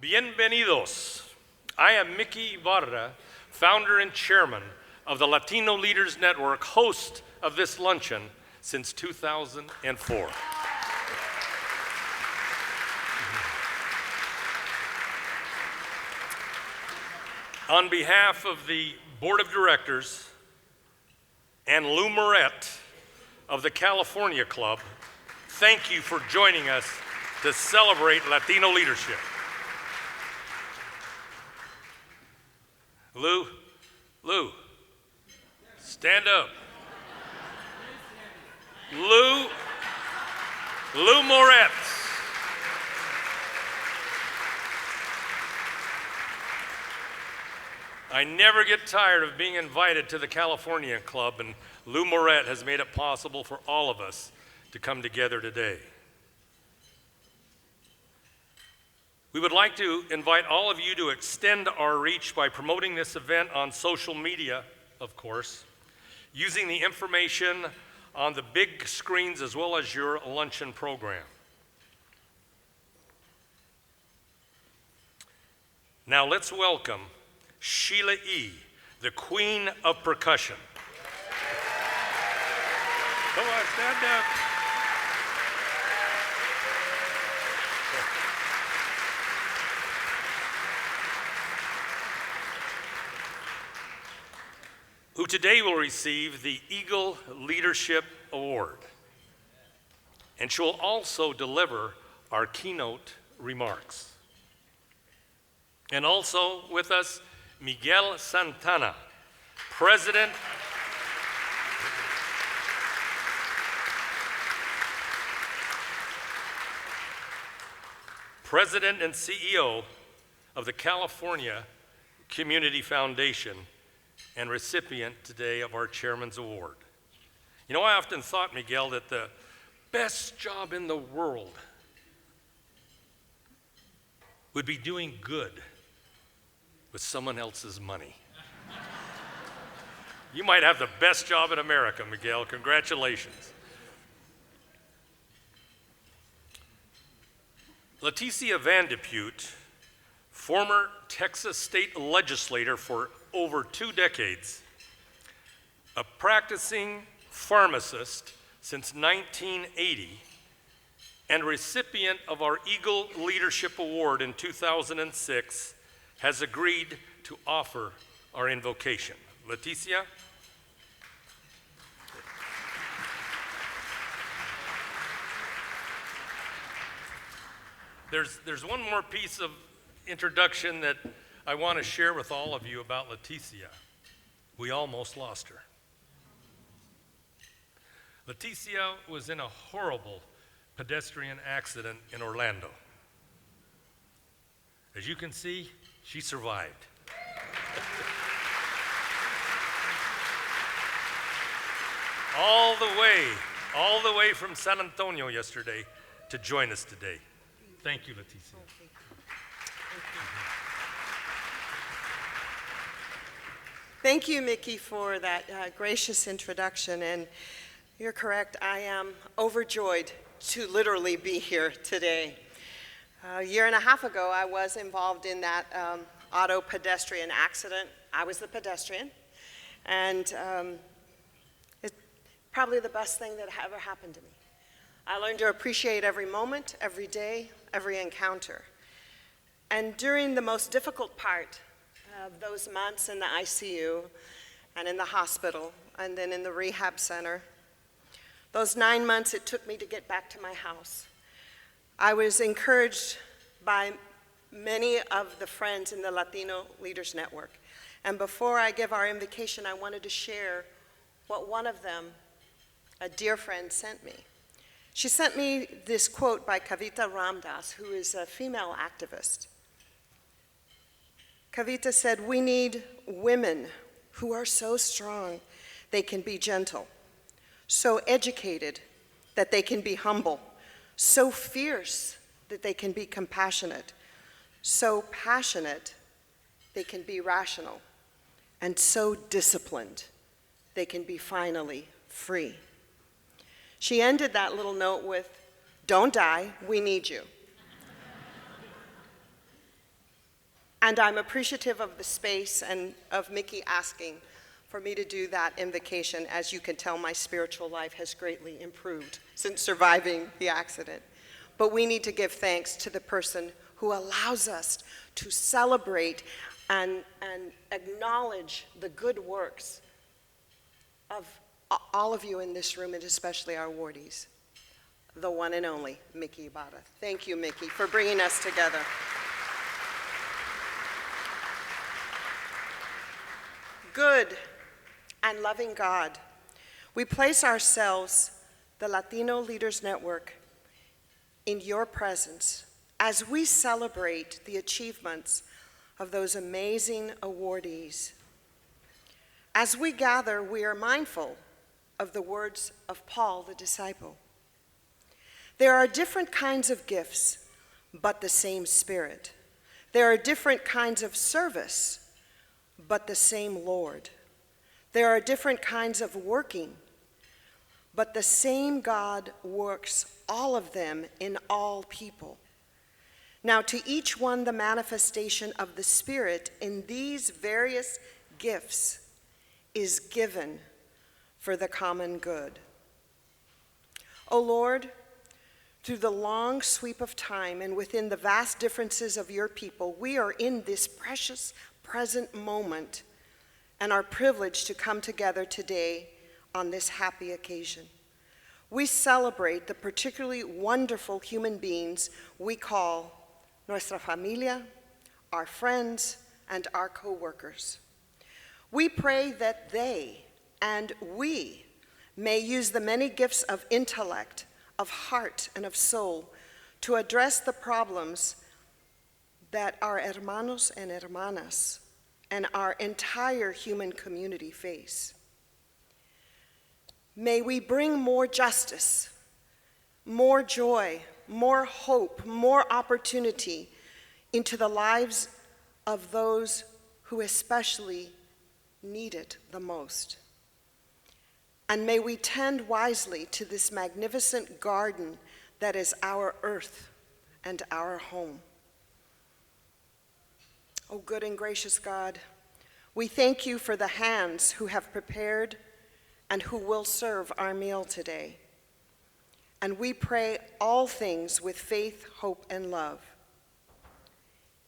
Bienvenidos. I am Mickey Ibarra, founder and chairman of the Latino Leaders Network, host of this luncheon since 2004. On behalf of the Board of Directors and Lou Moret of the California Club, thank you for joining us to celebrate Latino leadership. Lou, stand up. Lou Moret. I never get tired of being invited to the California Club, and Lou Moret has made it possible for all of us to come together today. We would like to invite all of you to extend our reach by promoting this event on social media, of course, using the information on the big screens as well as your luncheon program. Now let's welcome Sheila E., the Queen of Percussion. Come on, stand up. Who today will receive the Eagle Leadership Award. And she will also deliver our keynote remarks. And also with us, Miguel Santana, President and CEO of the California Community Foundation and recipient today of our Chairman's Award. You know, I often thought, Miguel, that the best job in the world would be doing good with someone else's money. You might have the best job in America, Miguel. Congratulations. Leticia Van de Putte, former Texas state legislator for over 2 decades, a practicing pharmacist since 1980, and recipient of our Eagle Leadership Award in 2006, has agreed to offer our invocation. Leticia? There's one more piece of introduction that I want to share with all of you about Leticia. We almost lost her. Leticia was in a horrible pedestrian accident in Orlando. As you can see, she survived. all the way from San Antonio yesterday to join us today. Thank you, Leticia. Thank you, Mickey, for that gracious introduction. And you're correct, I am overjoyed to literally be here today. A year and a half ago, I was involved in that auto pedestrian accident. I was the pedestrian, and it's probably the best thing that ever happened to me. I learned to appreciate every moment, every day, every encounter. And during the most difficult part of those months in the ICU and in the hospital and then in the rehab center, those 9 months it took me to get back to my house, I was encouraged by many of the friends in the Latino Leaders Network. And before I give our invocation, I wanted to share what one of them, a dear friend, sent me. She sent me this quote by Kavita Ramdas, who is a female activist. Kavita said, "We need women who are so strong they can be gentle, so educated that they can be humble, so fierce that they can be compassionate, so passionate they can be rational, and so disciplined they can be finally free." She ended that little note with, "Don't die, we need you." And I'm appreciative of the space and of Mickey asking for me to do that invocation. As you can tell, my spiritual life has greatly improved since surviving the accident. But we need to give thanks to the person who allows us to celebrate and acknowledge the good works of all of you in this room, and especially our awardees, the one and only Mickey Ibarra. Thank you, Mickey, for bringing us together. Good and loving God, we place ourselves, the Latino Leaders Network, in your presence as we celebrate the achievements of those amazing awardees. As we gather, we are mindful of the words of Paul the disciple. There are different kinds of gifts, but the same Spirit. There are different kinds of service, but the same Lord. There are different kinds of working, but the same God works all of them in all people. Now, to each one, the manifestation of the Spirit in these various gifts is given for the common good. O Lord, through the long sweep of time and within the vast differences of your people, we are in this precious present moment and are privileged to come together today on this happy occasion. We celebrate the particularly wonderful human beings we call nuestra familia, our friends, and our co-workers. We pray that they and we may use the many gifts of intellect, of heart, and of soul to address the problems that our hermanos and hermanas and our entire human community face. May we bring more justice, more joy, more hope, more opportunity into the lives of those who especially need it the most. And may we tend wisely to this magnificent garden that is our earth and our home. O good and gracious God, we thank you for the hands who have prepared and who will serve our meal today. And we pray all things with faith, hope, and love.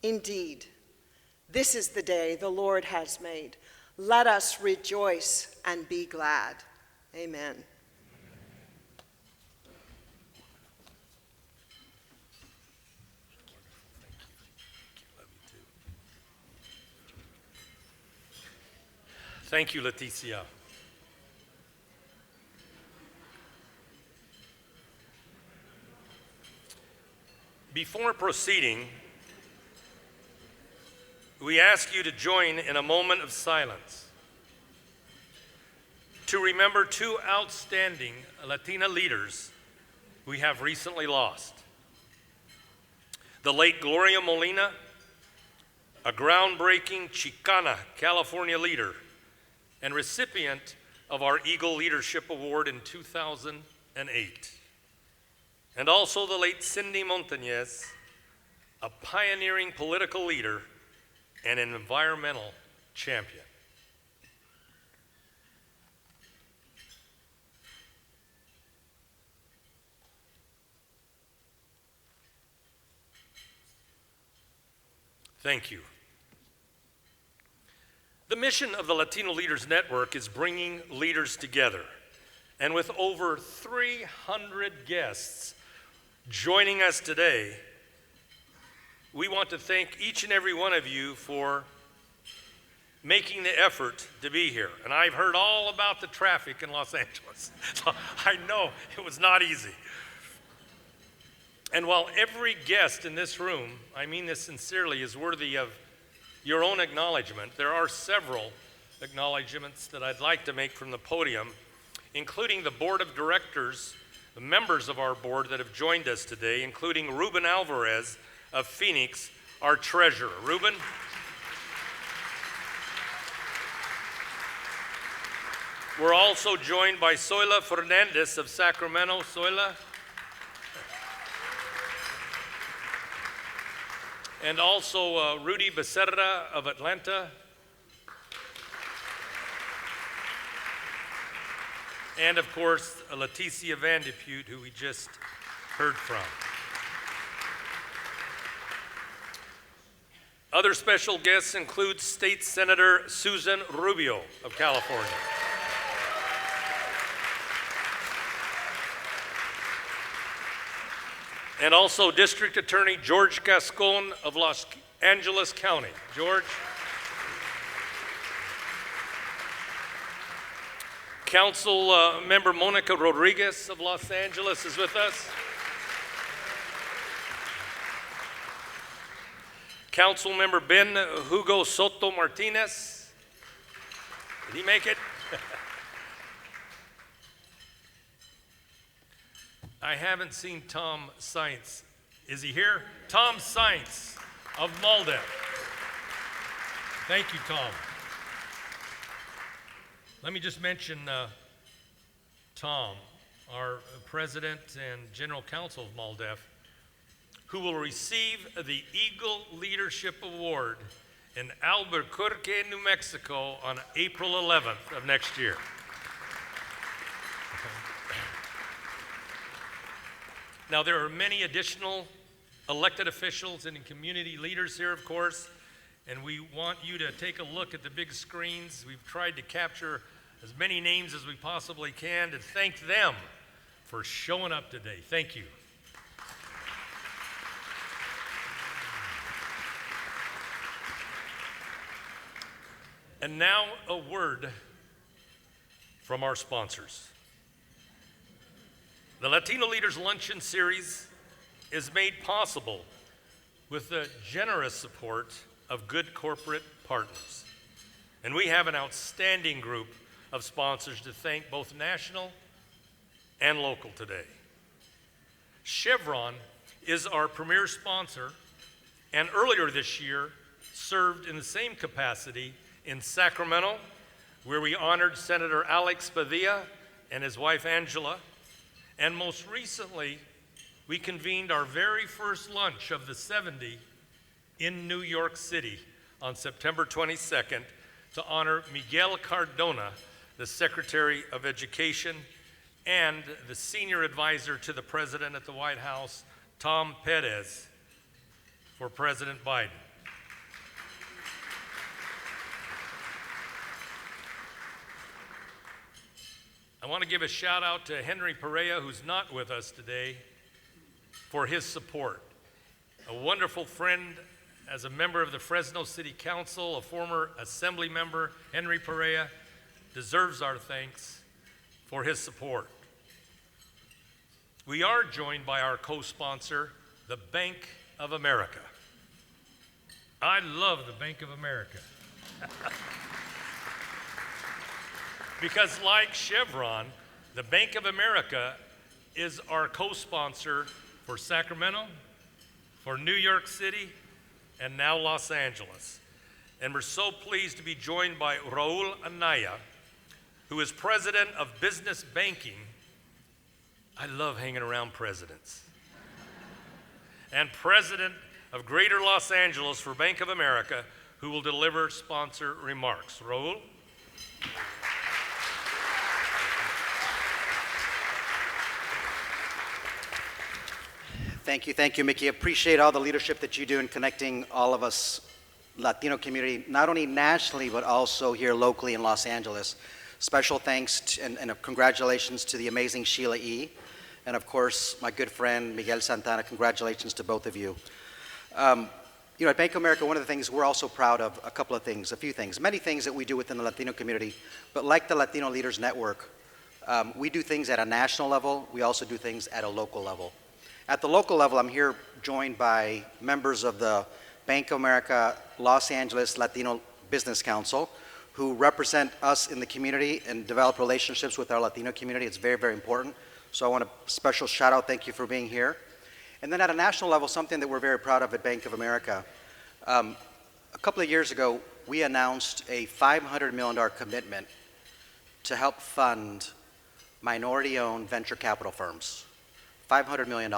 Indeed, this is the day the Lord has made. Let us rejoice and be glad. Amen. Thank you, Leticia. Before proceeding, we ask you to join in a moment of silence to remember two outstanding Latina leaders we have recently lost. The late Gloria Molina, a groundbreaking Chicana California leader and recipient of our Eagle Leadership Award in 2008. And also the late Cindy Montañez, a pioneering political leader and an environmental champion. Thank you. The mission of the Latino Leaders Network is bringing leaders together. And with over 300 guests joining us today, we want to thank each and every one of you for making the effort to be here. And I've heard all about the traffic in Los Angeles, so I know it was not easy. And while every guest in this room, I mean this sincerely, is worthy of your own acknowledgement, there are several acknowledgements that I'd like to make from the podium, including the board of directors, the members of our board that have joined us today, including Ruben Alvarez of Phoenix, our treasurer. Ruben? We're also joined by Zoila Fernandez of Sacramento. Zoila? and also Rudy Becerra of Atlanta, and of course Leticia Van de Putte, who we just heard from. Other special guests include State Senator Susan Rubio of California. And also District Attorney George Gascon of Los Angeles County. George. Council member Monica Rodriguez of Los Angeles is with us. Council member Ben Hugo Soto Martinez. Did he make it? I haven't seen Tom Sainz. Is he here? Tom Sainz of Malden. Thank you, Tom. Let me just mention Tom, our president and general counsel of MALDEF, who will receive the Eagle Leadership Award in Albuquerque, New Mexico on April 11th of next year. Now, there are many additional elected officials and community leaders here, of course, and we want you to take a look at the big screens. We've tried to capture as many names as we possibly can to thank them for showing up today. Thank you. And now a word from our sponsors. The Latino Leaders Luncheon Series is made possible with the generous support of good corporate partners. And we have an outstanding group of sponsors to thank, both national and local today. Chevron is our premier sponsor, and earlier this year served in the same capacity in Sacramento, where we honored Senator Alex Padilla and his wife Angela. And most recently, we convened our very first lunch of the 70 in New York City on September 22nd to honor Miguel Cardona, the Secretary of Education, and the senior advisor to the President at the White House, Tom Perez, for President Biden. I want to give a shout out to Henry Perea, who's not with us today, for his support. A wonderful friend as a member of the Fresno City Council, a former assembly member, Henry Perea, deserves our thanks for his support. We are joined by our co-sponsor, the Bank of America. I love the Bank of America. Because like Chevron, the Bank of America is our co-sponsor for Sacramento, for New York City, and now Los Angeles. And we're so pleased to be joined by Raul Anaya, who is president of business banking. I love hanging around presidents. And president of Greater Los Angeles for Bank of America, who will deliver sponsor remarks. Raul? Thank you, Mickey. Appreciate all the leadership that you do in connecting all of us Latino community, not only nationally, but also here locally in Los Angeles. Special thanks and congratulations to the amazing Sheila E. And of course, my good friend Miguel Santana, congratulations to both of you. At Bank of America, one of the things we're also proud of, a few things, many things that we do within the Latino community, but like the Latino Leaders Network, we do things at a national level, we also do things at a local level. At the local level, I'm here joined by members of the Bank of America Los Angeles Latino Business Council, who represent us in the community and develop relationships with our Latino community. It's very, very important. So I want a special shout out, thank you for being here. And then at a national level, something that we're very proud of at Bank of America. A couple of years ago, we announced a $500 million commitment to help fund minority-owned venture capital firms. $500 million.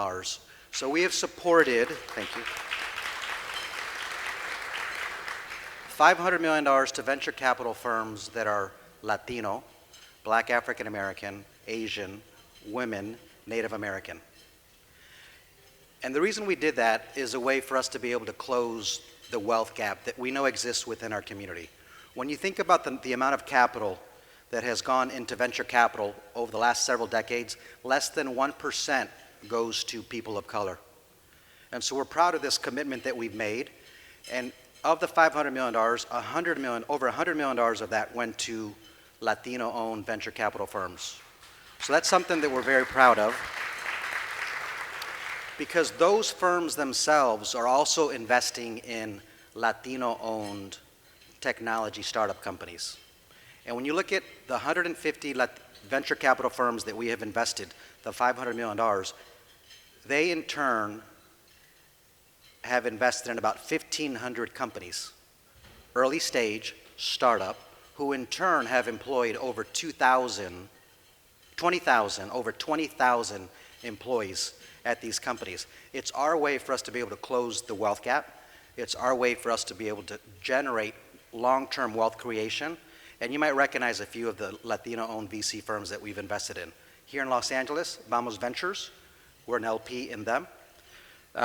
So we have supported, thank you. $500 million to venture capital firms that are Latino, Black African American, Asian, women, Native American. And the reason we did that is a way for us to be able to close the wealth gap that we know exists within our community. When you think about the amount of capital that has gone into venture capital over the last several decades, less than 1% goes to people of color. And so we're proud of this commitment that we've made. And of the $500 million, over $100 million of that went to Latino-owned venture capital firms. So that's something that we're very proud of, because those firms themselves are also investing in Latino-owned technology startup companies. And when you look at the 150 venture capital firms that we have invested, the $500 million, they in turn have invested in about 1,500 companies, early stage, startup, who in turn have employed over 20,000 employees at these companies. It's our way for us to be able to close the wealth gap. It's our way for us to be able to generate long-term wealth creation. And you might recognize a few of the Latino-owned VC firms that we've invested in. Here in Los Angeles, Vamos Ventures, we're an LP in them.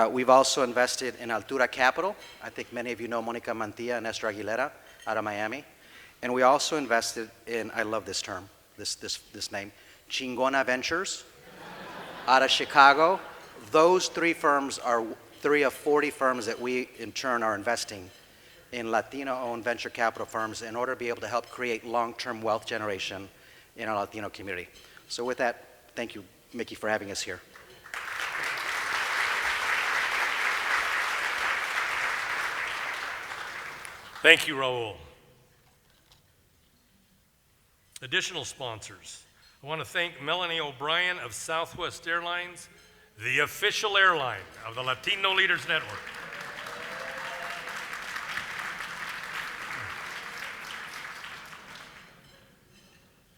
We've also invested in Altura Capital. I think many of you know Monica Mantilla and Esther Aguilera out of Miami. And we also invested in, I love this term, this name, Chingona Ventures out of Chicago. Those three firms are 3 of 40 firms that we in turn are investing in Latino-owned venture capital firms in order to be able to help create long-term wealth generation in our Latino community. So with that, thank you, Mickey, for having us here. Thank you, Raul. Additional sponsors. I want to thank Melanie O'Brien of Southwest Airlines, the official airline of the Latino Leaders Network.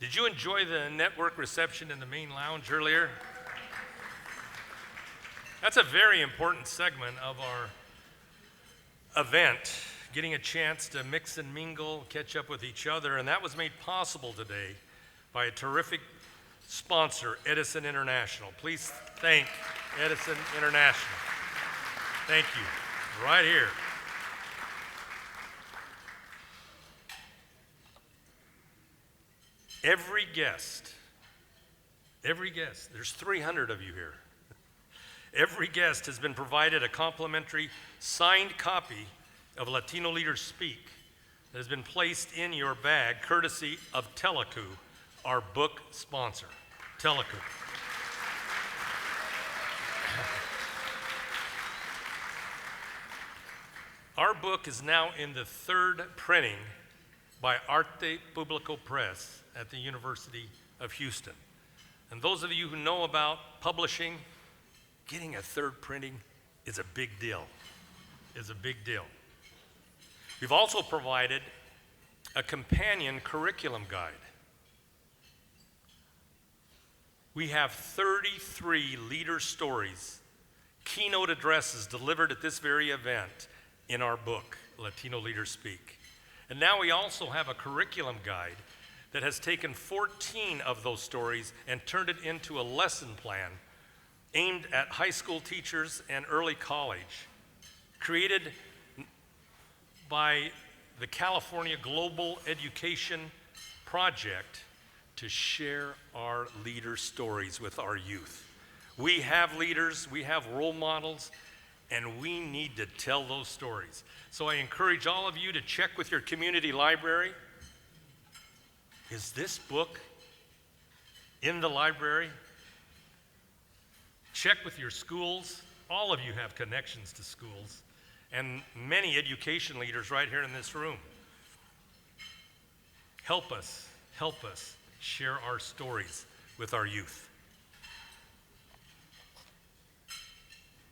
Did you enjoy the network reception in the main lounge earlier? That's a very important segment of our event, getting a chance to mix and mingle, catch up with each other, and that was made possible today by a terrific sponsor, Edison International. Please thank Edison International. Thank you. Right here. Every guest, there's 300 of you here. Every guest has been provided a complimentary signed copy of Latino Leaders Speak that has been placed in your bag, courtesy of Telecu, our book sponsor. Telecu. Our book is now in the 3rd printing by Arte Publico Press at the University of Houston. And those of you who know about publishing, getting a 3rd printing is a big deal. We've also provided a companion curriculum guide. We have 33 leader stories, keynote addresses delivered at this very event in our book, Latino Leaders Speak. And now we also have a curriculum guide that has taken 14 of those stories and turned it into a lesson plan aimed at high school teachers and early college, created by the California Global Education Project to share our leader stories with our youth. We have leaders, we have role models, and we need to tell those stories. So I encourage all of you to check with your community library. Is this book in the library? Check with your schools. All of you have connections to schools, and many education leaders right here in this room. Help us share our stories with our youth.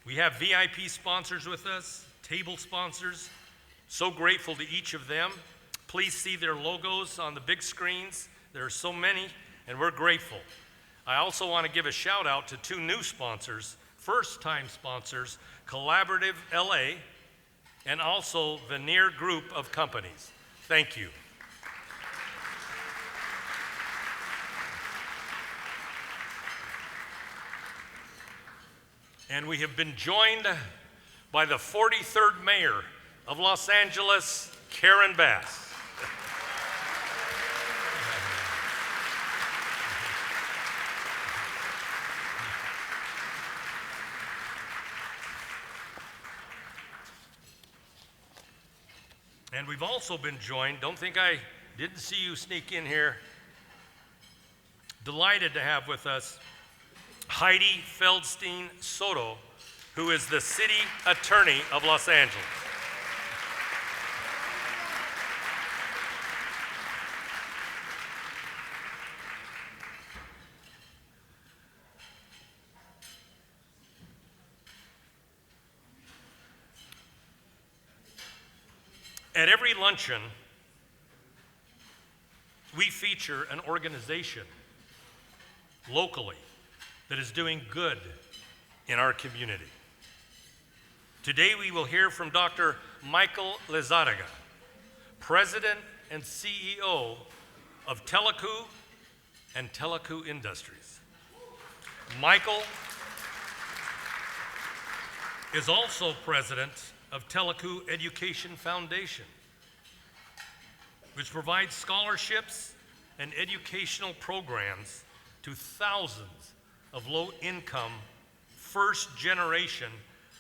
We have VIP sponsors with us, table sponsors. So grateful to each of them. Please see their logos on the big screens. There are so many, and we're grateful. I also want to give a shout out to 2 new sponsors, first-time sponsors, Collaborative LA and also Veneer Group of Companies. Thank you. And we have been joined by the 43rd Mayor of Los Angeles, Karen Bass. And we've also been joined, don't think I didn't see you sneak in here, delighted to have with us Heidi Feldstein Soto, who is the City Attorney of Los Angeles. At every luncheon, we feature an organization locally that is doing good in our community. Today we will hear from Dr. Michael Lizarraga, President and CEO of Telecu and Telecu Industries. Michael is also President of Telecu Education Foundation, which provides scholarships and educational programs to thousands of low-income, first-generation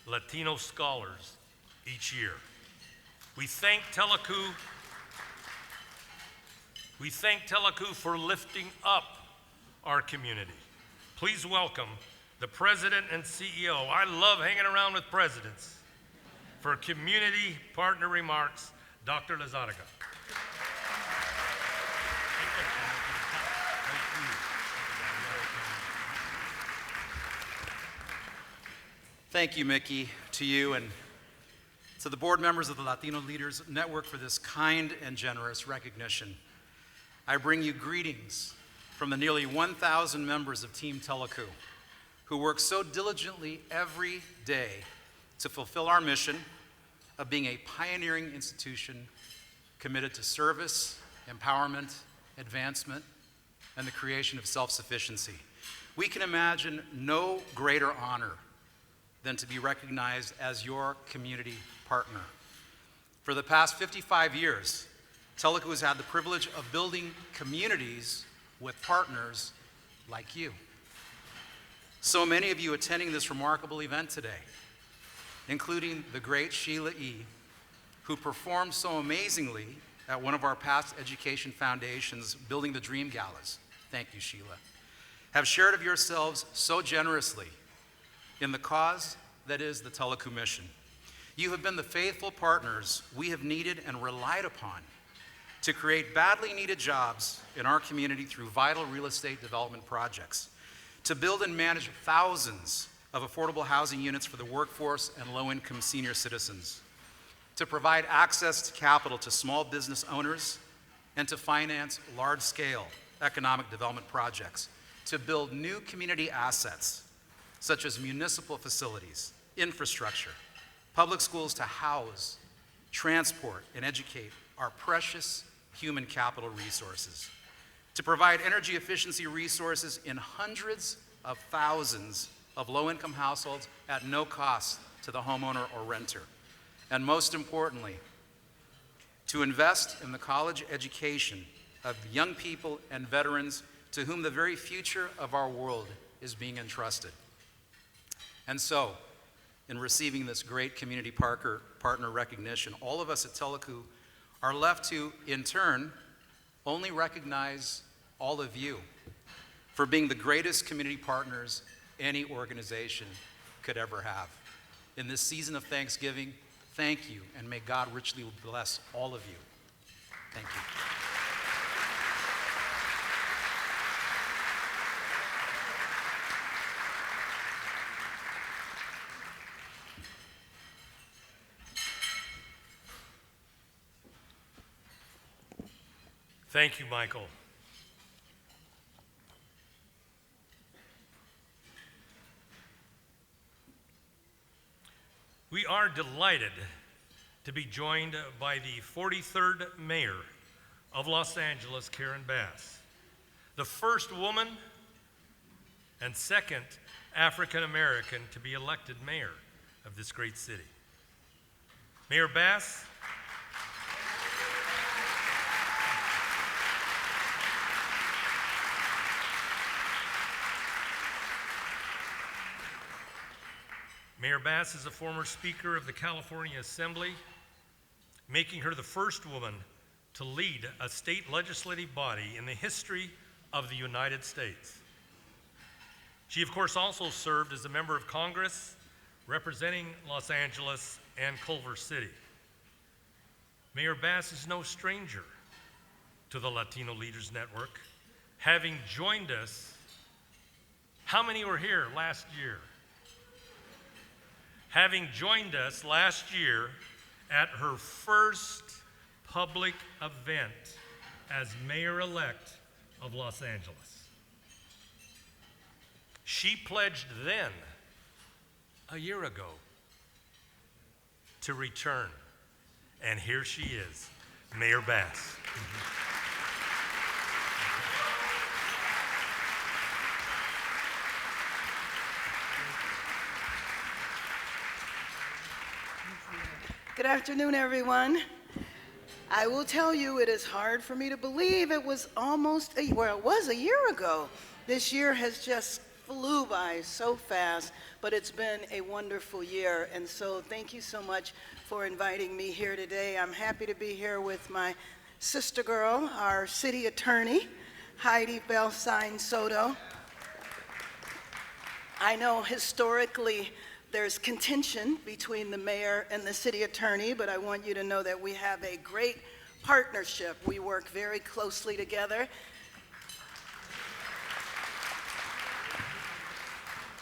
Latino scholars each year. We thank Telecu for lifting up our community. Please welcome the President and CEO. I love hanging around with presidents. For community partner remarks, Dr. Lizarraga. Thank you, Mickey, to you and to the board members of the Latino Leaders Network for this kind and generous recognition. I bring you greetings from the nearly 1,000 members of Team Telecu, who work so diligently every day to fulfill our mission of being a pioneering institution committed to service, empowerment, advancement, and the creation of self-sufficiency. We can imagine no greater honor than to be recognized as your community partner. For the past 55 years, Telecu has had the privilege of building communities with partners like you. So many of you attending this remarkable event today, including the great Sheila E., who performed so amazingly at one of our past education foundations, Building the Dream Galas. Thank you, Sheila. Have shared of yourselves so generously in the cause that is the Telecu mission. You have been the faithful partners we have needed and relied upon to create badly needed jobs in our community through vital real estate development projects, to build and manage thousands of affordable housing units for the workforce and low-income senior citizens, to provide access to capital to small business owners, and to finance large-scale economic development projects, to build new community assets such as municipal facilities, infrastructure, public schools to house, transport, and educate our precious human capital resources, to provide energy efficiency resources in hundreds of thousands of low-income households at no cost to the homeowner or renter, and most importantly, to invest in the college education of young people and veterans to whom the very future of our world is being entrusted. And so, in receiving this great community partner recognition, all of us at Telecu are left to, in turn, only recognize all of you for being the greatest community partners any organization could ever have. In this season of Thanksgiving, thank you, and may God richly bless all of you. Thank you. Thank you, Michael. We are delighted to be joined by the 43rd Mayor of Los Angeles, Karen Bass, the first woman and second African American to be elected mayor of this great city. Mayor Bass, Mayor Bass is a former Speaker of the California Assembly, making her the first woman to lead a state legislative body in the history of the United States. She, of course, also served as a member of Congress representing Los Angeles and Culver City. Mayor Bass is no stranger to the Latino Leaders Network, having joined us. How many were here last year? Having joined us last year at her first public event as mayor-elect of Los Angeles. She pledged then, a year ago, to return. And here she is, Mayor Bass. Good afternoon, everyone. I will tell you, it is hard for me to believe it was it was a year ago. This year has just flew by so fast, but it's been a wonderful year. And so thank you so much for inviting me here today. I'm happy to be here with my sister girl, our city attorney, Heidi Belsign Soto. I know historically there's contention between the mayor and the city attorney, but I want you to know that we have a great partnership. We work very closely together.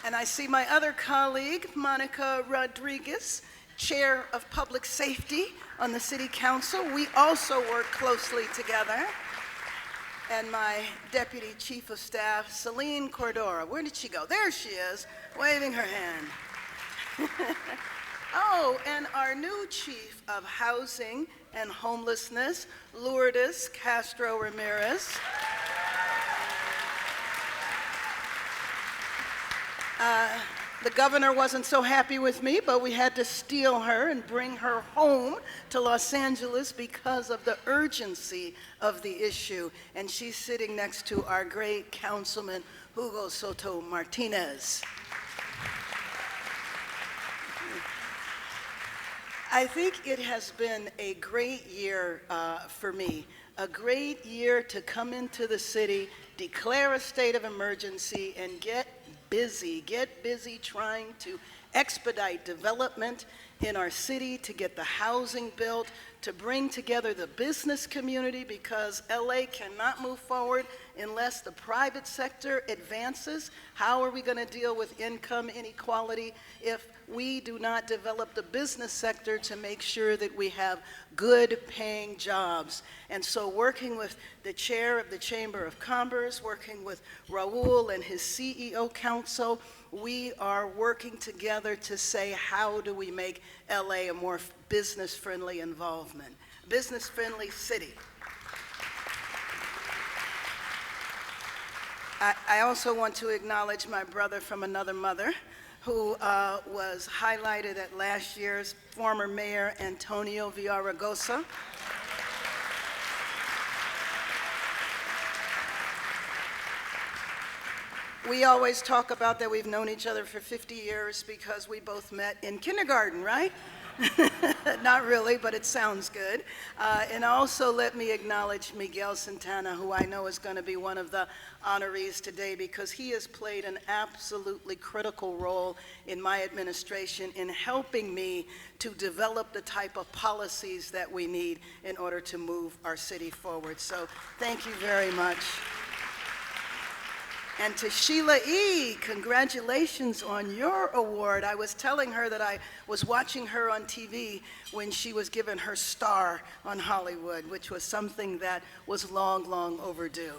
And I see my other colleague, Monica Rodriguez, Chair of Public Safety on the City Council. We also work closely together. And my Deputy Chief of Staff, Celine Cordora. Where did she go? There she is, waving her hand. Oh, and our new Chief of Housing and Homelessness, Lourdes Castro Ramirez. The governor wasn't so happy with me, but we had to steal her and bring her home to Los Angeles because of the urgency of the issue. And she's sitting next to our great Councilman, Hugo Soto Martinez. I think it has been a great year for me, a great year to come into the city, declare a state of emergency, and get busy trying to expedite development in our city, to get the housing built, to bring together the business community, because LA cannot move forward unless the private sector advances. How are we going to deal with income inequality if we do not develop the business sector to make sure that we have good paying jobs? And so working with the chair of the Chamber of Commerce, working with Raul and his CEO council, we are working together to say, how do we make LA a more business-friendly involvement, business-friendly city? I also want to acknowledge my brother from another mother, who was highlighted at last year's former mayor, Antonio Villaraigosa. We always talk about that we've known each other for 50 years because we both met in kindergarten, right? Not really, but it sounds good. And also let me acknowledge Miguel Santana, who I know is going to be one of the honorees today, because he has played an absolutely critical role in my administration in helping me to develop the type of policies that we need in order to move our city forward. So thank you very much. And to Sheila E., congratulations on your award. I was telling her that I was watching her on TV when she was given her star on Hollywood, which was something that was long, long overdue.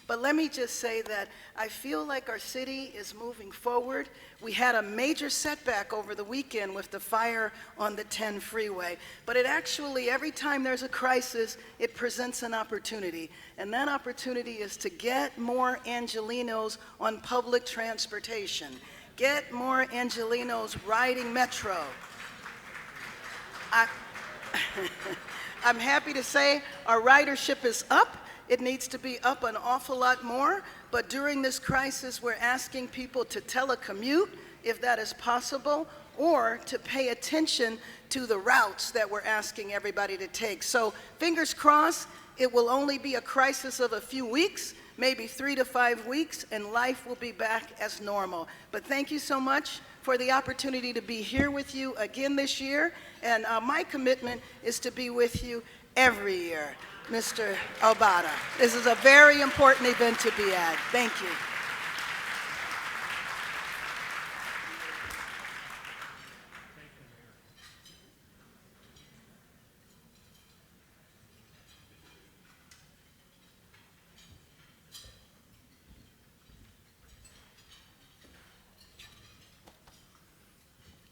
But let me just say that I feel like our city is moving forward. We had a major setback over the weekend with the fire on the 10 freeway. But it actually, every time there's a crisis, it presents an opportunity. And that opportunity is to get more Angelenos on public transportation. Get more Angelenos riding Metro. I'm happy to say our ridership is up. It needs to be up an awful lot more, but during this crisis, we're asking people to telecommute, if that is possible, or to pay attention to the routes that we're asking everybody to take. So fingers crossed, it will only be a crisis of a few weeks, maybe 3 to 5 weeks, and life will be back as normal. But thank you so much for the opportunity to be here with you again this year, and my commitment is to be with you every year. Mr. Obata, this is a very important event to be at. Thank you.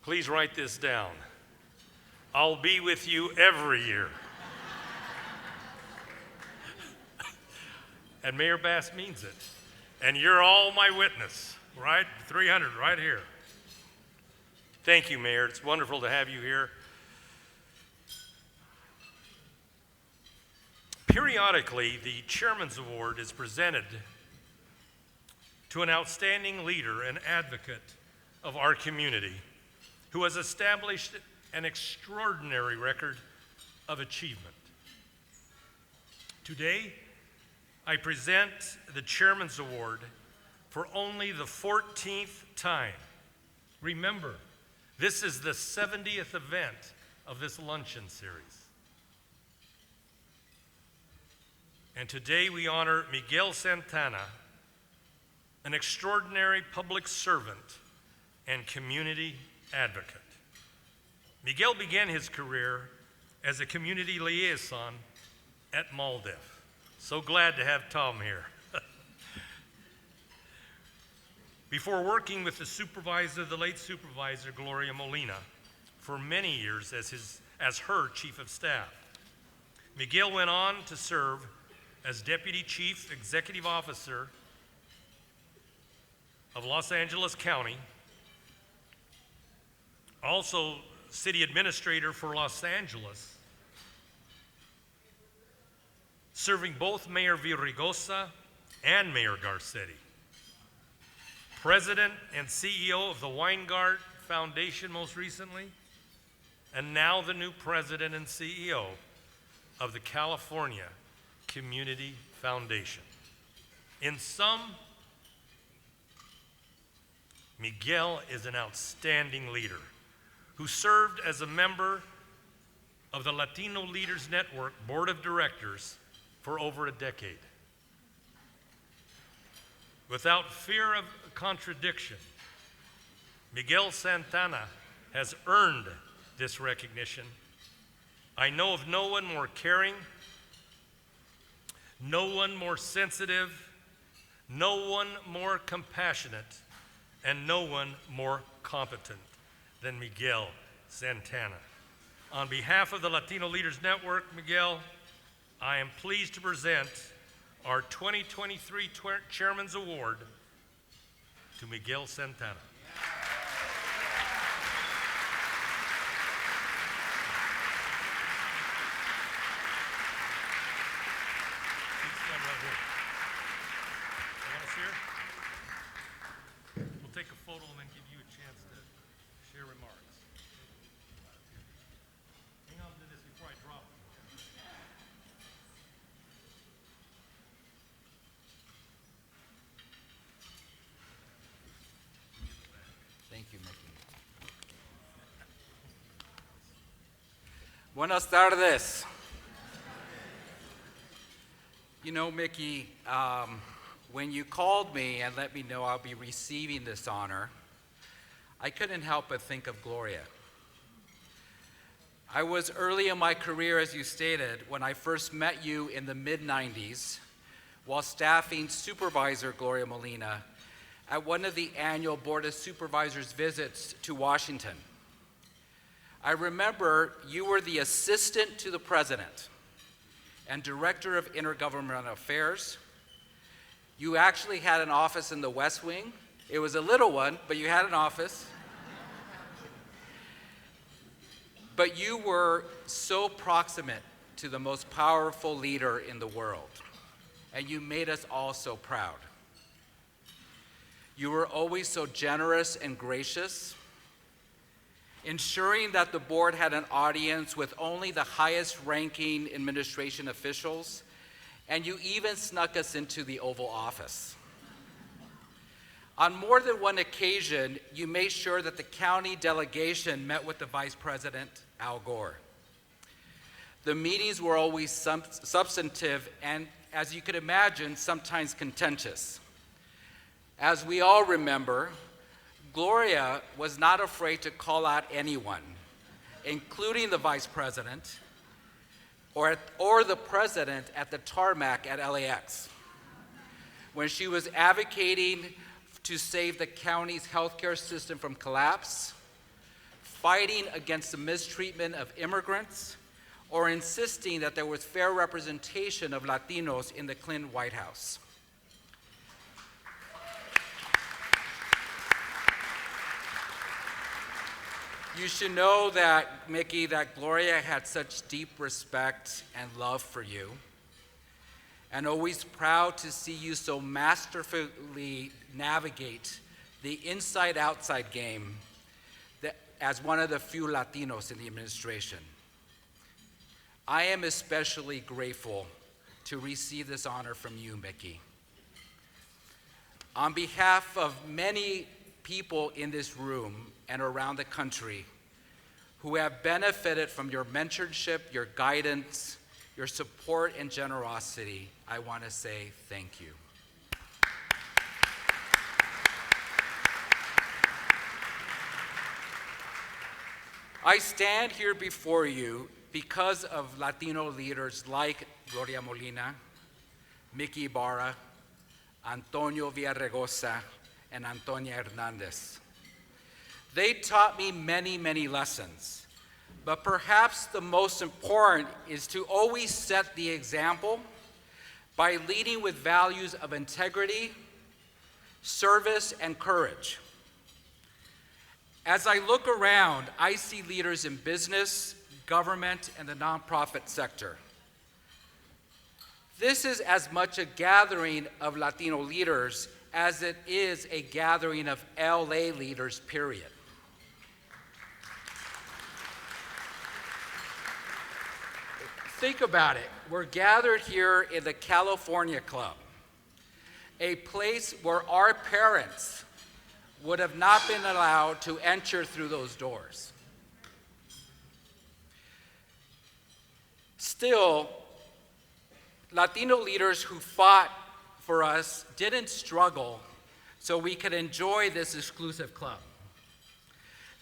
Please write this down. I'll be with you every year. And Mayor Bass means it. And you're all my witness, right? 300 right here. Thank you, Mayor. It's wonderful to have you here. Periodically, the Chairman's Award is presented to an outstanding leader and advocate of our community who has established an extraordinary record of achievement. Today, I present the Chairman's Award for only the 14th time. Remember, this is the 70th event of this luncheon series. And today we honor Miguel Santana, an extraordinary public servant and community advocate. Miguel began his career as a community liaison at MALDEF. So glad to have Tom here. Before working with the late supervisor, Gloria Molina, for many years as her chief of staff, Miguel went on to serve as Deputy Chief Executive Officer of Los Angeles County, also City Administrator for Los Angeles, serving both Mayor Villaraigosa and Mayor Garcetti. President and CEO of the Weingart Foundation most recently, and now the new president and CEO of the California Community Foundation. In sum, Miguel is an outstanding leader who served as a member of the Latino Leaders Network Board of Directors for over a decade. Without fear of contradiction, Miguel Santana has earned this recognition. I know of no one more caring, no one more sensitive, no one more compassionate, and no one more competent than Miguel Santana. On behalf of the Latino Leaders Network, Miguel, I am pleased to present our 2023 Chairman's Award to Miguel Santana. Stand right here. You want us here? We'll take a photo and then give you a chance to share remarks. Hang on to this before I drop it. Thank you, Mickey. Buenas tardes. You know, Mickey, when you called me and let me know I'll be receiving this honor, I couldn't help but think of Gloria. I was early in my career, as you stated, when I first met you in the mid-90s, while staffing Supervisor Gloria Molina at one of the annual Board of Supervisors visits to Washington. I remember you were the assistant to the president and director of intergovernmental affairs. You actually had an office in the West Wing. It was a little one, but you had an office. But you were so proximate to the most powerful leader in the world, and you made us all so proud. You were always so generous and gracious, ensuring that the board had an audience with only the highest ranking administration officials, and you even snuck us into the Oval Office. On more than one occasion, you made sure that the county delegation met with the Vice President, Al Gore. The meetings were always substantive and, as you could imagine, sometimes contentious. As we all remember, Gloria was not afraid to call out anyone, including the Vice President or the President at the tarmac at LAX, when she was advocating to save the county's healthcare system from collapse, fighting against the mistreatment of immigrants, or insisting that there was fair representation of Latinos in the Clinton White House. You should know that, Mickey, that Gloria had such deep respect and love for you, and always proud to see you so masterfully navigate the inside-outside game as one of the few Latinos in the administration. I am especially grateful to receive this honor from you, Mickey. On behalf of many people in this room and around the country who have benefited from your mentorship, your guidance, your support and generosity, I want to say thank you. I stand here before you because of Latino leaders like Gloria Molina, Mickey Ibarra, Antonio Villaraigosa, and Antonia Hernandez. They taught me many, many lessons, but perhaps the most important is to always set the example by leading with values of integrity, service, and courage. As I look around, I see leaders in business, government, and the nonprofit sector. This is as much a gathering of Latino leaders as it is a gathering of LA leaders, period. Think about it. We're gathered here in the California Club, a place where our parents would have not been allowed to enter through those doors. Still, Latino leaders who fought for us didn't struggle so we could enjoy this exclusive club.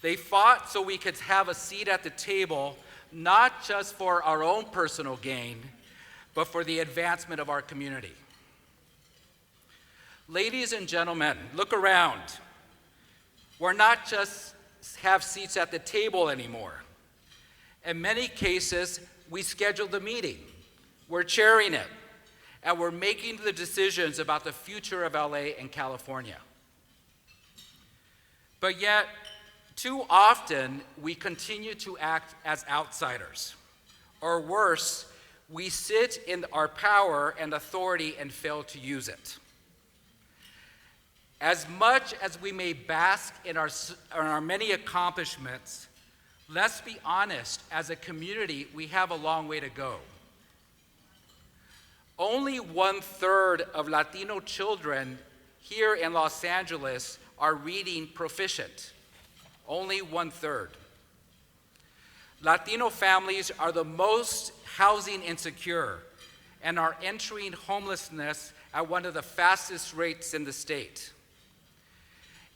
They fought so we could have a seat at the table, not just for our own personal gain, but for the advancement of our community. Ladies and gentlemen, look around. We're not just have seats at the table anymore. In many cases, we scheduled the meeting. We're chairing it, and we're making the decisions about the future of LA and California. But yet, too often, we continue to act as outsiders. Or worse, we sit in our power and authority and fail to use it. As much as we may bask in our many accomplishments, let's be honest, as a community, we have a long way to go. Only 1/3 of Latino children here in Los Angeles are reading proficient. Only 1/3. Latino families are the most housing insecure and are entering homelessness at one of the fastest rates in the state.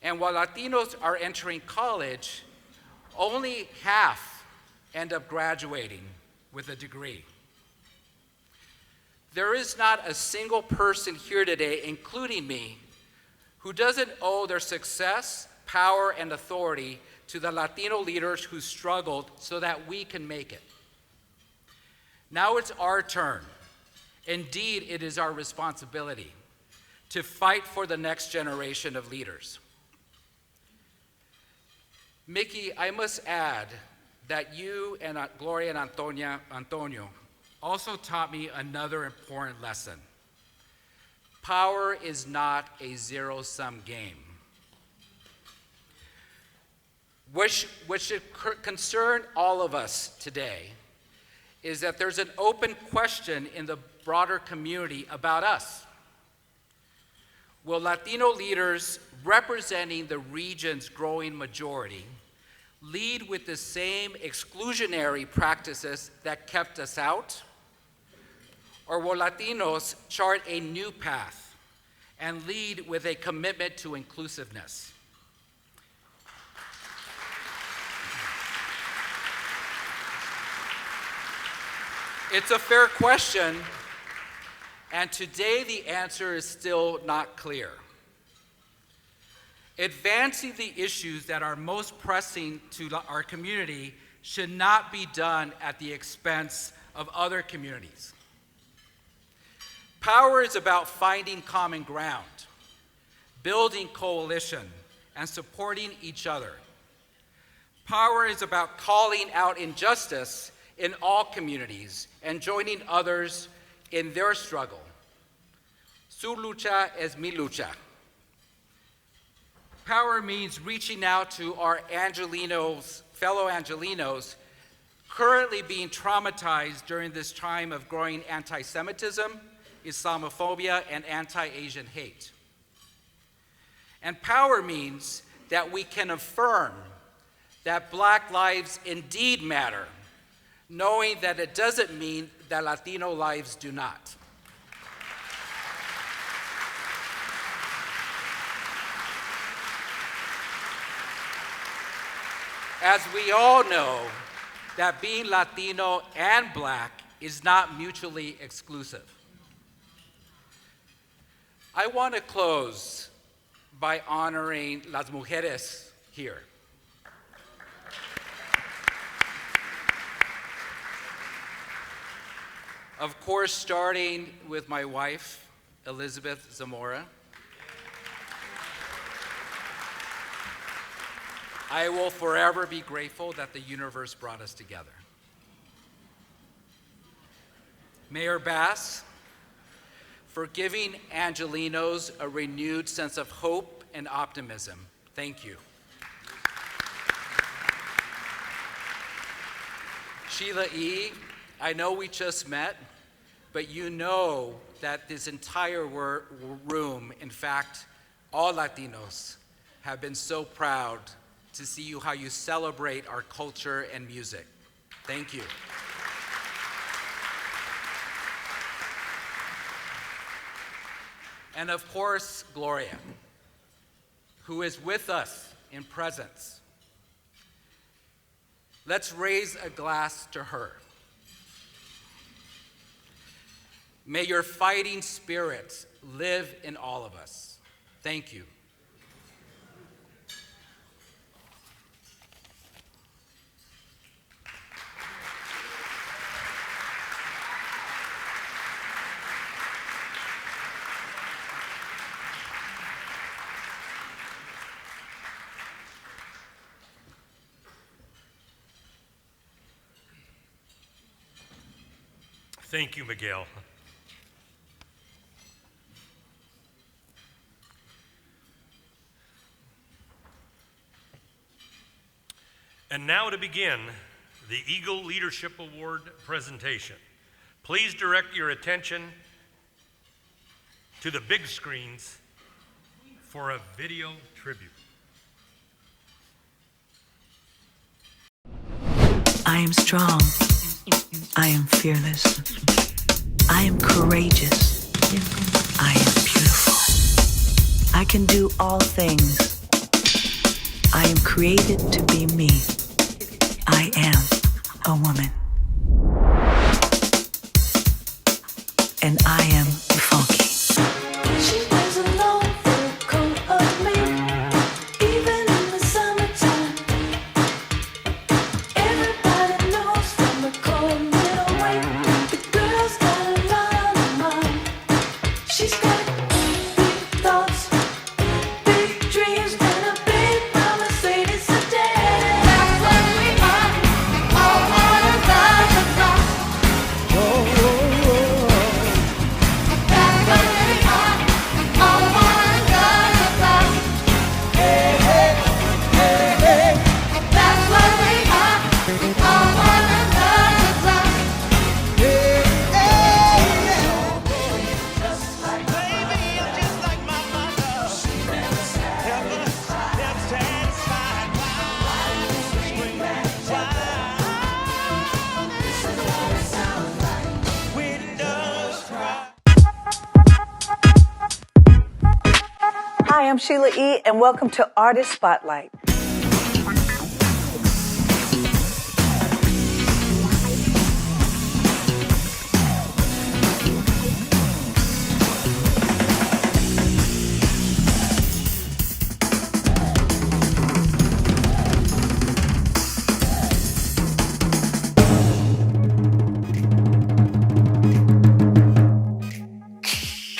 And while Latinos are entering college, only half end up graduating with a degree. there is not a single person here today, including me, who doesn't owe their success, power, and authority to the Latino leaders who struggled so that we can make it. Now it's our turn. Indeed, it is our responsibility to fight for the next generation of leaders. Mickey, I must add that you and Gloria and Antonio also taught me another important lesson. Power is not a zero-sum game. What should concern all of us today is that there's an open question in the broader community about us. Will Latino leaders representing the region's growing majority lead with the same exclusionary practices that kept us out? Or will Latinos chart a new path and lead with a commitment to inclusiveness? It's a fair question, and today the answer is still not clear. Advancing the issues that are most pressing to our community should not be done at the expense of other communities. Power is about finding common ground, building coalition, and supporting each other. Power is about calling out injustice in all communities and joining others in their struggle. Su lucha es mi lucha. Power means reaching out to our fellow Angelenos currently being traumatized during this time of growing anti-Semitism, Islamophobia, and anti-Asian hate. And power means that we can affirm that Black lives indeed matter, knowing that it doesn't mean that Latino lives do not. As we all know, that being Latino and Black is not mutually exclusive. I want to close by honoring las mujeres here. Of course, starting with my wife, Elizabeth Zamora. I will forever be grateful that the universe brought us together. Mayor Bass, for giving Angelenos a renewed sense of hope and optimism. Thank you. Sheila E., I know we just met, but you know that this entire room, in fact, all Latinos, have been so proud to see how you celebrate our culture and music. Thank you. And of course, Gloria, who is with us in presence. Let's raise a glass to her. May your fighting spirit live in all of us. Thank you. Thank you, Miguel. And now to begin the Eagle Leadership Award presentation. Please direct your attention to the big screens for a video tribute. I am strong. I am fearless. I am courageous. I am beautiful. I can do all things. I am created to be me. I am a woman. And I I'm Sheila E., and welcome to Artist Spotlight.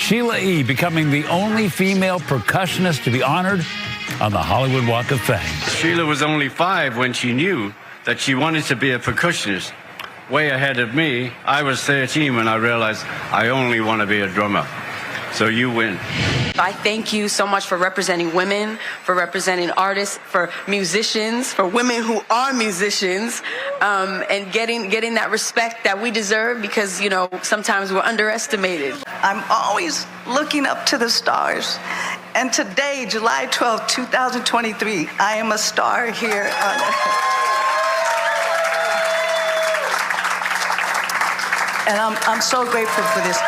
Sheila E. becoming the only female percussionist to be honored on the Hollywood Walk of Fame. Sheila was only 5 when she knew that she wanted to be a percussionist. Way ahead of me. I was 13 when I realized I only want to be a drummer. So you win. I thank you so much for representing women, for representing artists, for musicians, for women who are musicians, and getting that respect that we deserve because, you know, sometimes we're underestimated. I'm always looking up to the stars. And today, July 12, 2023, I am a star here on and I'm so grateful for this.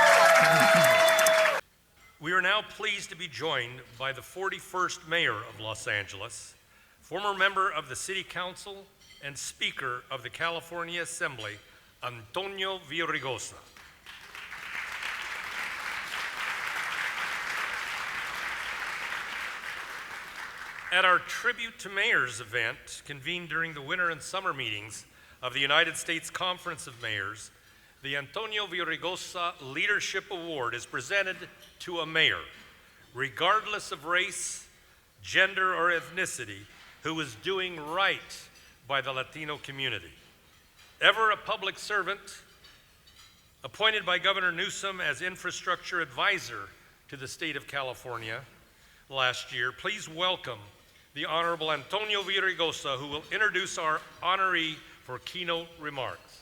We are now pleased to be joined by the 41st Mayor of Los Angeles, former member of the City Council and Speaker of the California Assembly, Antonio Villaraigosa. At our Tribute to Mayors event, convened during the winter and summer meetings of the United States Conference of Mayors, the Antonio Villaraigosa Leadership Award is presented to a mayor, regardless of race, gender, or ethnicity, who is doing right by the Latino community. Ever a public servant, appointed by Governor Newsom as infrastructure advisor to the state of California last year, please welcome the Honorable Antonio Villaraigosa, who will introduce our honoree for keynote remarks.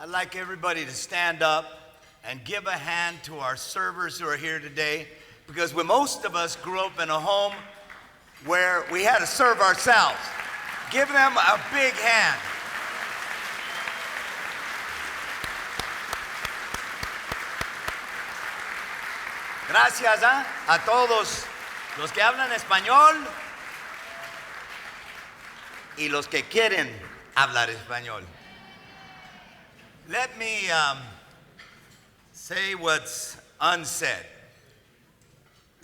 I'd like everybody to stand up and give a hand to our servers who are here today, because most of us grew up in a home where we had to serve ourselves. Give them a big hand. Gracias a todos los que hablan español y los que quieren hablar español. Let me say what's unsaid.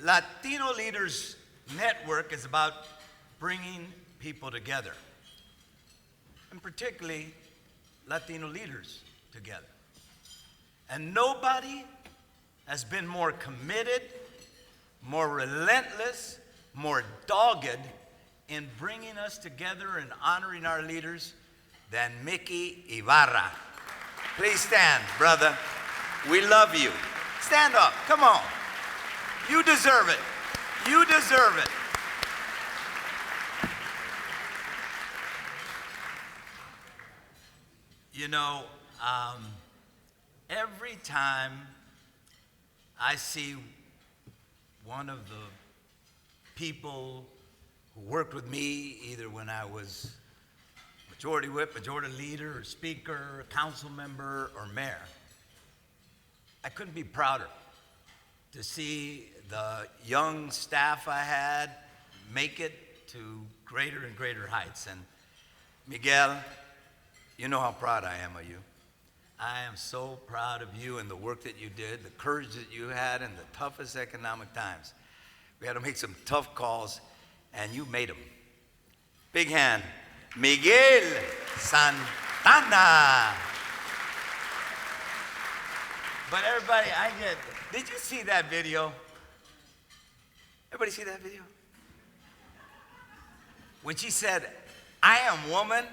Latino Leaders Network is about bringing people together, and particularly Latino leaders together. And nobody has been more committed, more relentless, more dogged in bringing us together and honoring our leaders than Mickey Ibarra. Please stand, brother. We love you. Stand up. Come on. You deserve it. You deserve it. You know, every time I see one of the people who worked with me, either when I was majority whip, majority leader, or speaker, or council member, or mayor, I couldn't be prouder to see the young staff I had make it to greater and greater heights. And Miguel, you know how proud I am of you. I am so proud of you and the work that you did, the courage that you had in the toughest economic times. We had to make some tough calls, and you made them. Big hand. Miguel Santana. But everybody, did you see that video? Everybody see that video? When she said, I am woman,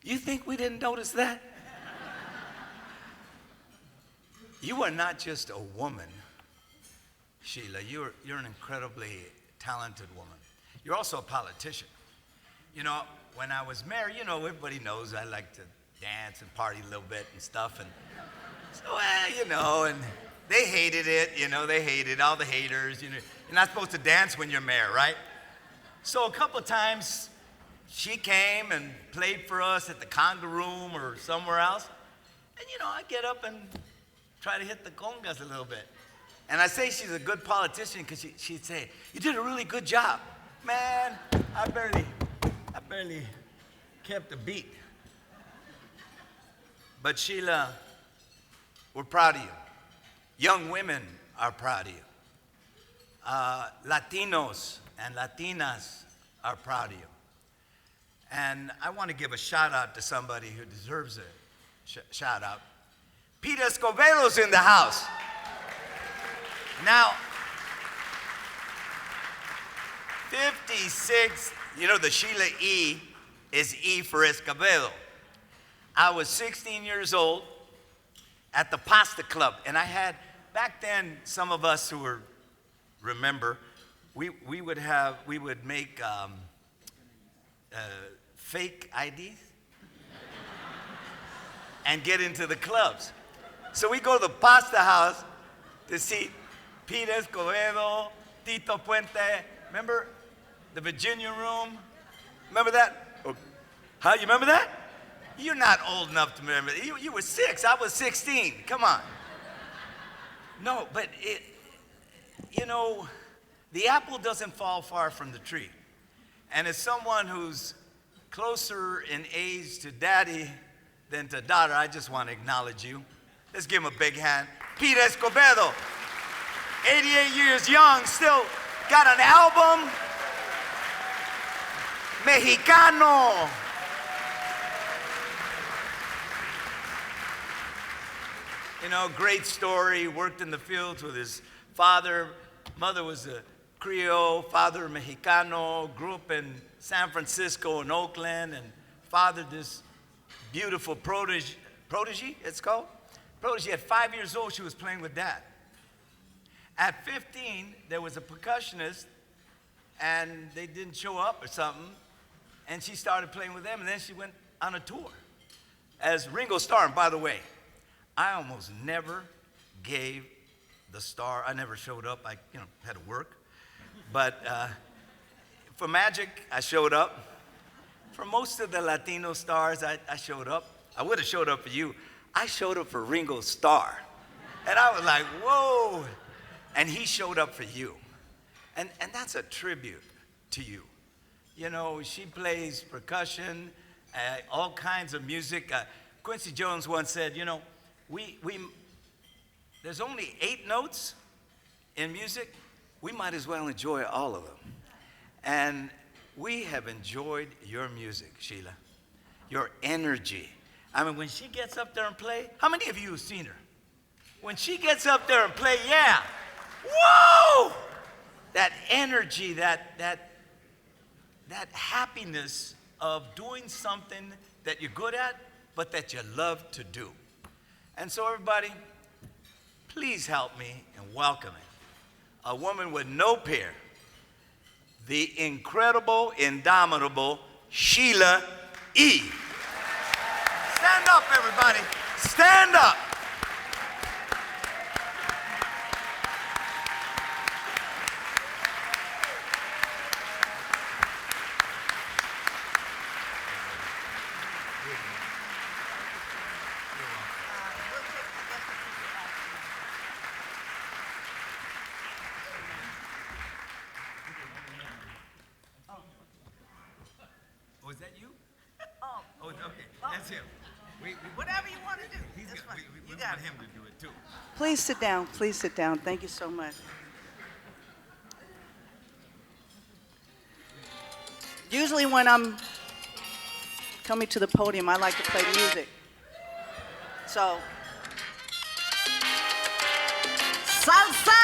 you think we didn't notice that? You are not just a woman, Sheila. You're an incredibly talented woman. You're also a politician. You know, when I was mayor, you know, everybody knows I like to dance and party a little bit and stuff. And so, you know, and they hated it, you know, they hated all the haters. You know, you're not supposed to dance when you're mayor, right? So a couple of times she came and played for us at the Conga Room or somewhere else. And I get up and try to hit the congas a little bit. And I say she's a good politician because she'd say, "You did a really good job." Man, I barely kept a beat. But Sheila, we're proud of you. Young women are proud of you. Latinos and Latinas are proud of you. And I want to give a shout out to somebody who deserves a shout out. Peter Escobedo's in the house. Now, 56, the Sheila E is E for Escobedo. I was 16 years old at the Pasta Club, and I had, back then, some of us who remember, we would make fake IDs and get into the clubs. So we go to the Pasta House to see Pete Escobedo, Tito Puente. Remember the Virginia Room? Remember that? Huh? You remember that? You're not old enough to remember. You were 6. I was 16. Come on. No, but the apple doesn't fall far from the tree. And as someone who's closer in age to daddy than to daughter, I just want to acknowledge you. Let's give him a big hand. Pete Escobedo, 88 years young, still got an album. Mexicano. Great story. Worked in the fields with his father. Mother was a Creole, father Mexicano. Grew up in San Francisco and Oakland, and fathered this beautiful protege, it's called? Protege. At 5 years old, she was playing with dad. At 15, there was a percussionist, and they didn't show up or something, and she started playing with them, and then she went on a tour as Ringo Starr. And by the way, I almost never gave the star. I never showed up. I, had to work. But for Magic, I showed up. For most of the Latino stars, I showed up. I would have showed up for you. I showed up for Ringo Starr. And I was like, whoa. And he showed up for you. And that's a tribute to you. She plays percussion, all kinds of music. Quincy Jones once said, there's only 8 notes in music. We might as well enjoy all of them. And we have enjoyed your music, Sheila, your energy. I mean, when she gets up there and play, how many of you have seen her? When she gets up there and play, yeah, whoa! That energy, that happiness of doing something that you're good at, but that you love to do. And so everybody, please help me in welcoming a woman with no peer, the incredible, indomitable Sheila E. Stand up, everybody. Stand up. Was that you? Oh, okay. That's him. Whatever you want to do. That's fine. We want him to do it too. Please sit down. Please sit down. Thank you so much. Usually when I'm coming to the podium, I like to play music. So, salsa!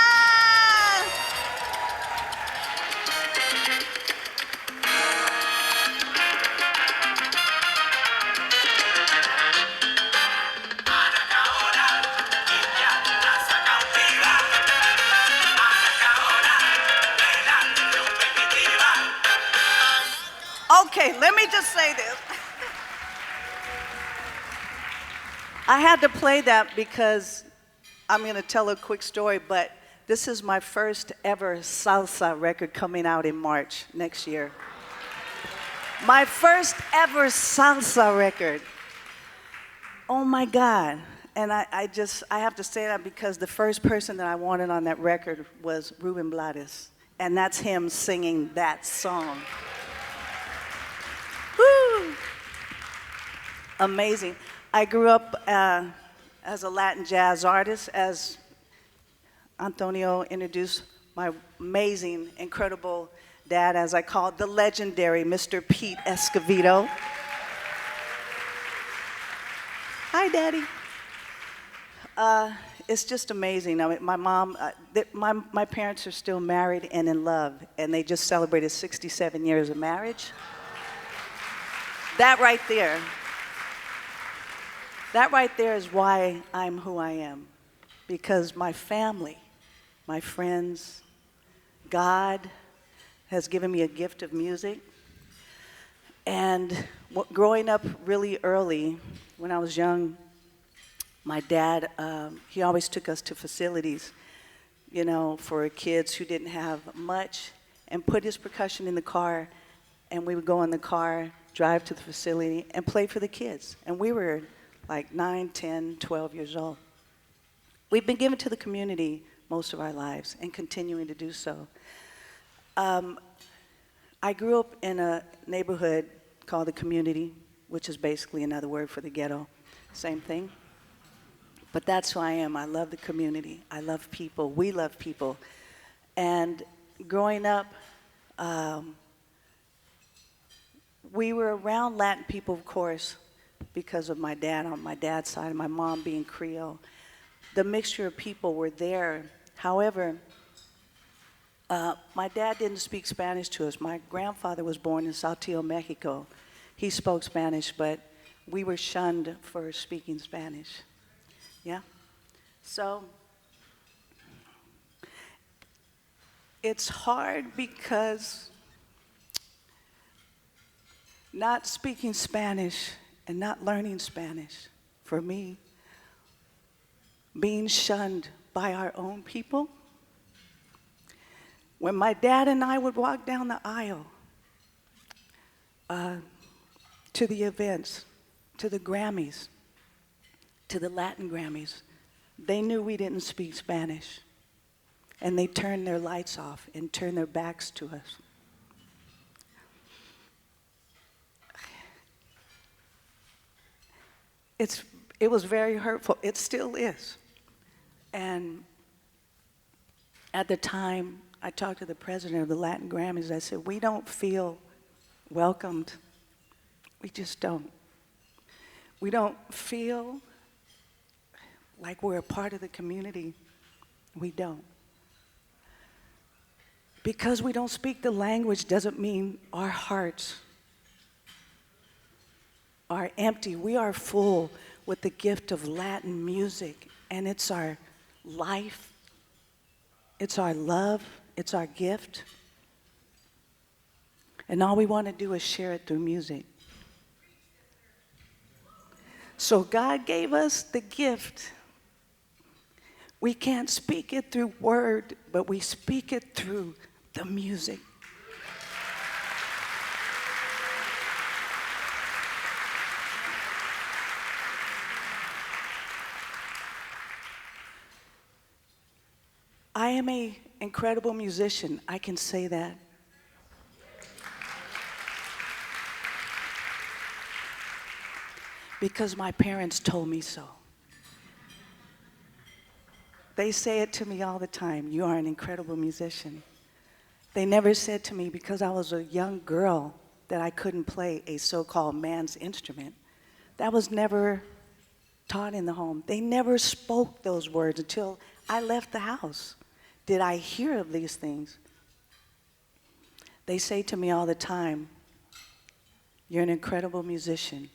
Okay, let me just say this. I had to play that because I'm going to tell a quick story, but this is my first ever salsa record coming out in March next year. My first ever salsa record. Oh my God. And I have to say that because the first person that I wanted on that record was Ruben Blades. And that's him singing that song. Woo! Amazing. I grew up as a Latin jazz artist, as Antonio introduced my amazing, incredible dad, as I called the legendary Mr. Pete Escovedo. Hi, Daddy. It's just amazing. I mean, my mom, my parents are still married and in love, and they just celebrated 67 years of marriage. That right there is why I'm who I am. Because my family, my friends, God has given me a gift of music. And growing up really early, when I was young, my dad, he always took us to facilities, you know, for kids who didn't have much, and put his percussion in the car, and we would go in the car, drive to the facility, and play for the kids. And we were like 9, 10, 12 years old. We've been given to the community most of our lives and continuing to do so. I grew up in a neighborhood called the community, which is basically another word for the ghetto. Same thing. But that's who I am. I love the community. I love people. We love people. And growing up, we were around Latin people, of course, because of my dad on my dad's side and my mom being Creole. The mixture of people were there. However, my dad didn't speak Spanish to us. My grandfather was born in Saltillo, Mexico. He spoke Spanish, but we were shunned for speaking Spanish. Yeah? So, it's hard because not speaking Spanish and not learning Spanish, for me, being shunned by our own people. When my dad and I would walk down the aisle to the events, to the Grammys, to the Latin Grammys, they knew we didn't speak Spanish. And they turned their lights off and turned their backs to us. It was very hurtful. It still is. And at the time, I talked to the president of the Latin Grammys. I said, we don't feel welcomed. We just don't. We don't feel like we're a part of the community. We don't. Because we don't speak the language doesn't mean our hearts are empty. We are full with the gift of Latin music, and it's our life, it's our love, it's our gift. And all we want to do is share it through music. So God gave us the gift. We can't speak it through word, but we speak it through the music. I am an incredible musician. I can say that. Because my parents told me so. They say it to me all the time. You are an incredible musician. They never said to me because I was a young girl that I couldn't play a so-called man's instrument. That was never taught in the home. They never spoke those words until I left the house. Did I hear of these things? They say to me all the time, you're an incredible musician,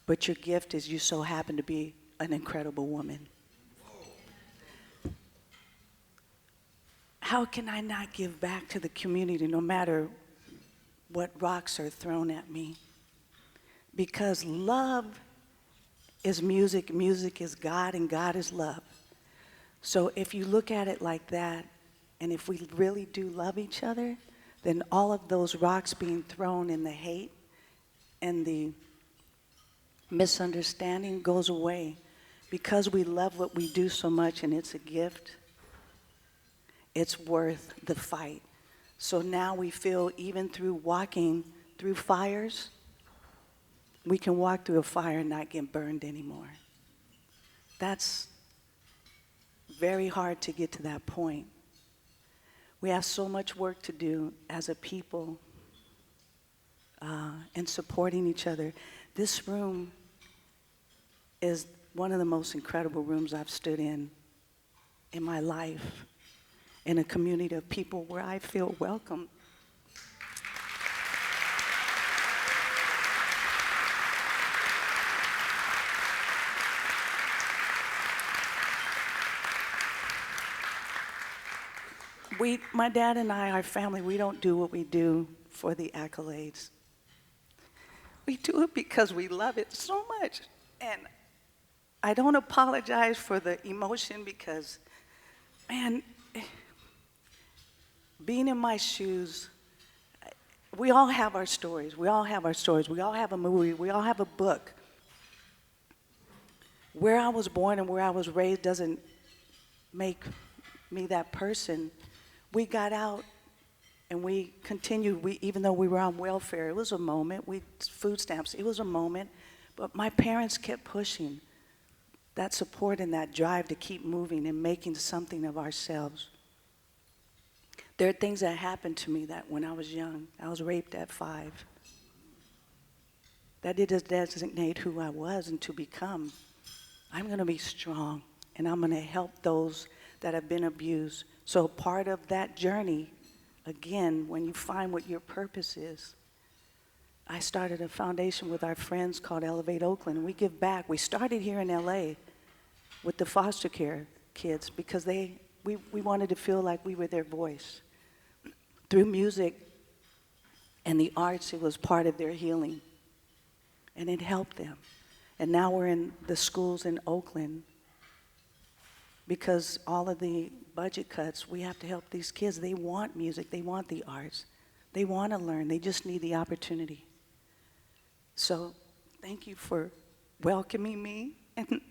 but your gift is you so happen to be an incredible woman. How can I not give back to the community no matter what rocks are thrown at me? Because love is music, music is God, and God is love. So if you look at it like that, and if we really do love each other, then all of those rocks being thrown in the hate and the Misunderstanding goes away. Because we love what we do so much and it's a gift, it's worth the fight. So now we feel even through walking through fires, we can walk through a fire and not get burned anymore. That's very hard to get to that point. We have so much work to do as a people in supporting each other. This room is one of the most incredible rooms I've stood in my life, in a community of people where I feel welcome. My dad and I, our family, we don't do what we do for the accolades. We do it because we love it so much. And I don't apologize for the emotion because, man, being in my shoes, we all have our stories. We all have our stories. We all have a movie. We all have a book. Where I was born and where I was raised doesn't make me that person. We got out and we continued, even though we were on welfare, it was a moment, food stamps, it was a moment, but my parents kept pushing that support and that drive to keep moving and making something of ourselves. There are things that happened to me that when I was young, I was raped at 5. That didn't designate who I was and to become. I'm gonna be strong and I'm gonna help those that have been abused. So part of that journey, again, when you find what your purpose is, I started a foundation with our friends called Elevate Oakland, and we give back. We started here in LA with the foster care kids because we wanted to feel like we were their voice. Through music and the arts, it was part of their healing, and it helped them. And now we're in the schools in Oakland because all of the budget cuts, we have to help these kids. They want music, they want the arts, they want to learn, they just need the opportunity. So thank you for welcoming me in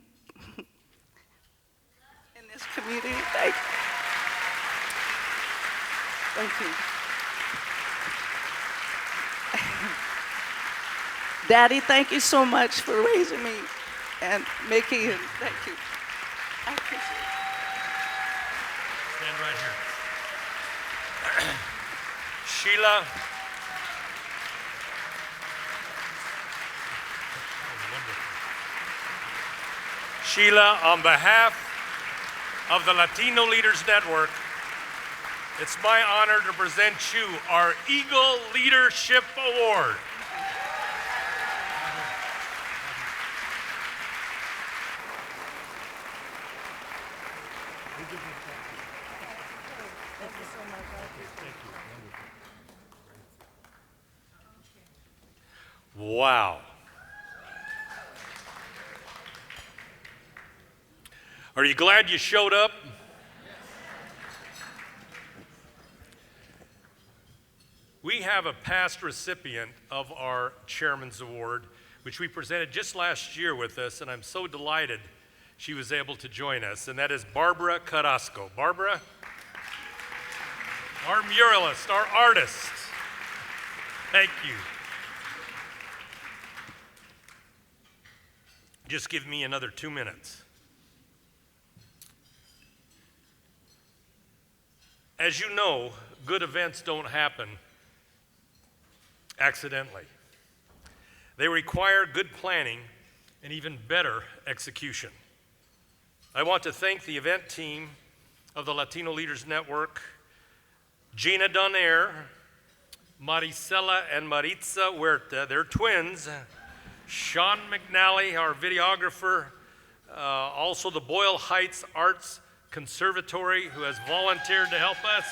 this community. Thank you. Daddy, thank you so much for raising me, and Mickey, and thank you. I appreciate it. Stand right here. Sheila. Sheila, on behalf of the Latino Leaders Network, it's my honor to present you our Eagle Leadership Award. Wow. Are you glad you showed up? We have a past recipient of our Chairman's Award, which we presented just last year with us, and I'm so delighted she was able to join us, and that is Barbara Carrasco. Barbara, our muralist, our artist. Thank you. Just give me another 2 minutes. As you know, good events don't happen accidentally. They require good planning and even better execution. I want to thank the event team of the Latino Leaders Network, Gina Donaire, Maricela and Maritza Huerta, they're twins, Sean McNally, our videographer, also the Boyle Heights Arts Conservatory, who has volunteered to help us,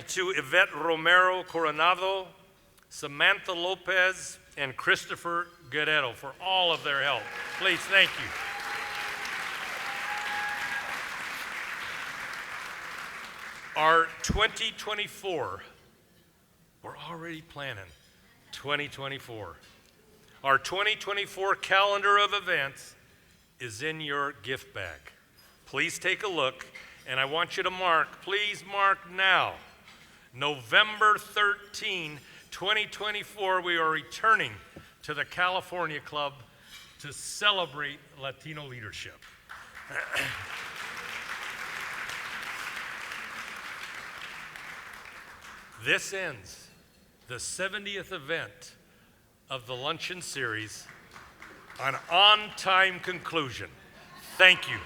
to Yvette Romero Coronado, Samantha Lopez, and Christopher Guerrero for all of their help. Please, thank you. Our 2024, we're already planning 2024. Our 2024 calendar of events is in your gift bag. Please take a look, and I want you to mark, please mark now, November 13, 2024, we are returning to the California Club to celebrate Latino leadership. This ends the 70th event of the Luncheon series, an on-time conclusion. Thank you.